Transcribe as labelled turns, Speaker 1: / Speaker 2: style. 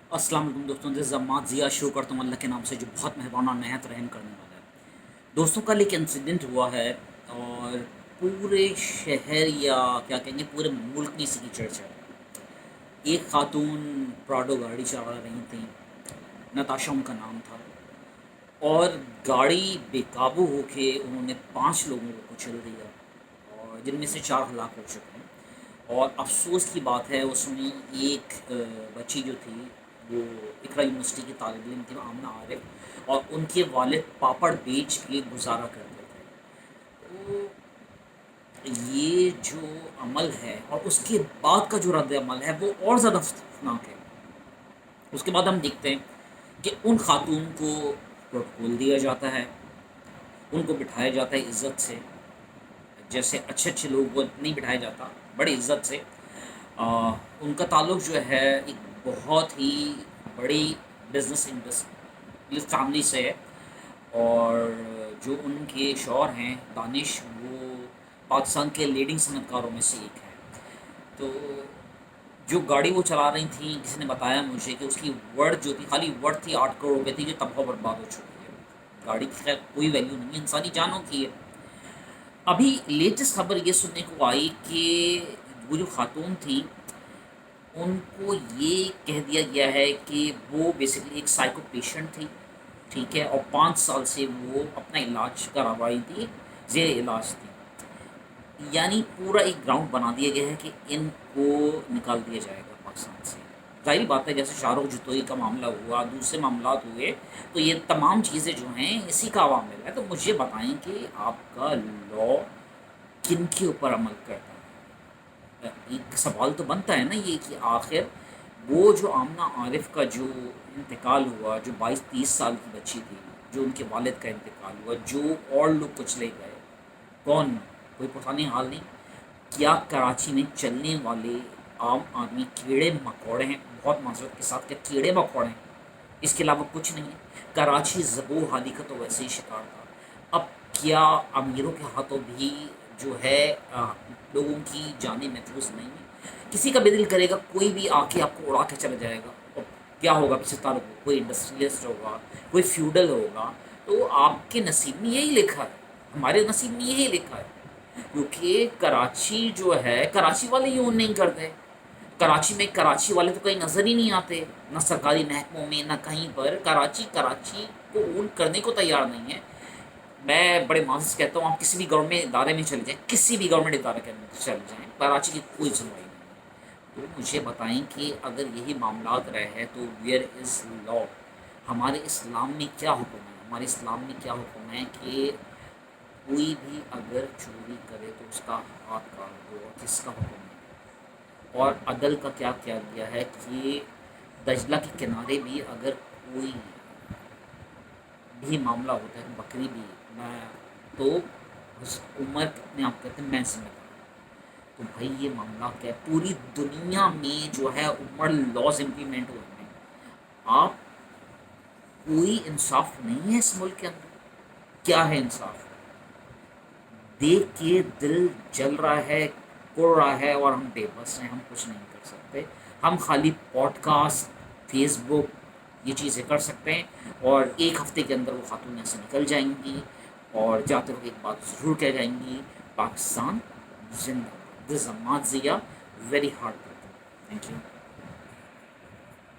Speaker 1: अस्सलाम वालेकुम दोस्तों, दिस जम्मात ज़िया शो करता हूँ अल्लाह के नाम से जो बहुत मेहरबान और नहायत रहम करने वाला है। दोस्तों, कल एक इंसिडेंट हुआ है और पूरे शहर या क्या कहेंगे पूरे मुल्क में इसी की चर्चा है। एक खातून प्राडो गाड़ी चला रही थी, नताशा उनका नाम था, और गाड़ी बेकाबू होके उन्होंने 5 लोगों को कुचल दिया और जिनमें से 4 हलाक हो चुके हैं। और अफ़सोस की बात है, उसमें एक बच्ची जो थी वो इकरा यूनिवर्सिटी की तालिब इल्म थी, आमना आरिफ, और उनके वालिद पापड़ बेच के गुजारा करते थे। तो ये जो अमल है और उसके बाद का जो रद्द अमल है वो और ज़्यादा खतरनाक है। उसके बाद हम देखते हैं कि उन खातून को प्रोटोकॉल दिया जाता है, उनको बिठाया जाता है इज़्ज़त से, जैसे अच्छे अच्छे लोगों को नहीं बिठाया जाता, बड़ी इज़्ज़त से। उनका ताल्लुक़ जो है एक बहुत ही बड़ी बिज़नेस इंडस्ट्री फैमिली से है। और जो उनके शौहर हैं दानिश, वो पाकिस्तान के लीडिंग सनअतकारों में से एक हैं। तो जो गाड़ी वो चला रही थी, किसी ने बताया मुझे कि उसकी वर्थ जो थी, खाली वर्थ थी 8 करोड़ रुपए थी, जो तबाह बर्बाद हो चुकी है। गाड़ी की खैर कोई वैल्यू नहीं है, इंसानी जानों की है। अभी लेटेस्ट खबर ये सुनने को आई कि वो जो खातून थी, उनको ये कह दिया गया है कि वो बेसिकली एक साइको पेशेंट थी, ठीक है, और 5 साल से वो अपना इलाज करवा रही थी, ज़ेर इलाज थी। यानी पूरा एक ग्राउंड बना दिया गया है कि इनको निकाल दिया जाएगा पाकिस्तान से। ज़ाहिर बात है, जैसे शाहरुख जतोई का मामला हुआ, दूसरे मामलात हुए, तो ये तमाम चीज़ें जो हैं इसी का अवामिल है। तो मुझे बताएँ कि आपका लॉ किन के ऊपर अमल करता है? एक सवाल तो बनता है ना ये कि आखिर वो जो आमना आरिफ का जो इंतकाल हुआ, जो 22-30 साल की बच्ची थी, जो उनके वालिद का इंतकाल हुआ, जो और लोग कुचले गए, कौन? कोई पुरानी हाल नहीं। क्या कराची में चलने वाले आम आदमी कीड़े मकोड़े हैं? बहुत माज़रत के साथ, क्या कीड़े मकोड़े हैं? इसके अलावा कुछ नहीं है। कराची ज़बो हाली का तो वैसे ही शिकार था। अब क्या अमीरों के हाथों भी जो है लोगों की जानें महफूज नहीं है? किसी का भी दिल करेगा, कोई भी आके आपको उड़ा के चला जाएगा। और क्या होगा किसी ताल्लुक को? कोई इंडस्ट्रियलिस्ट होगा, कोई फ्यूडल होगा। तो आपके नसीब में यही लिखा है, हमारे नसीब में यही लिखा है। क्योंकि कराची जो है, कराची वाले यूँ नहीं करते। कराची में कराची वाले तो कहीं नज़र ही नहीं आते, ना सरकारी महकमों में, ना कहीं पर। कराची कराची को ओन करने को तैयार नहीं है। मैं बड़े मानस से कहता हूँ, आप किसी भी गवर्नमेंट इदारे में चले जाएँ, किसी भी गवर्नमेंट इदारे के अंदर चले जाएँ, कराची की कोई सुनवाई नहीं है। तो मुझे बताएँ कि अगर यही मामलात रहे हैं तो वेयर इज़ लॉ? हमारे इस्लाम में क्या हुक्म है? हमारे इस्लाम में क्या हुक्म है कि कोई भी अगर चोरी करे तो उसका हाथ काट दो? और किसका हुक्म है? और अदल का क्या किया गया है कि दजला के किनारे भी अगर कोई भी मामला होता है, बकरी भी मैं तो उस उमर अपने आप कहते हैं मैं जिम्मेदार। तो भाई ये मामला क्या है? पूरी दुनिया में जो है उमर लॉज इम्प्लीमेंट हुए हैं। आप कोई इंसाफ नहीं है इस मुल्क के अंदर। क्या है इंसाफ? देख के दिल जल रहा है, कुड़ रहा है, और हम बेबस हैं, हम कुछ नहीं कर सकते। हम खाली पॉडकास्ट, फेसबुक, ये चीज़ें कर सकते हैं, और एक हफ्ते के अंदर वो खातून यहाँ से निकल जाएंगी और जाते वक्त एक बात ज़रूर कह जाएंगी, पाकिस्तान जिंदाबाद। दिस जमात ज़िया, वेरी हार्ड। Thank you.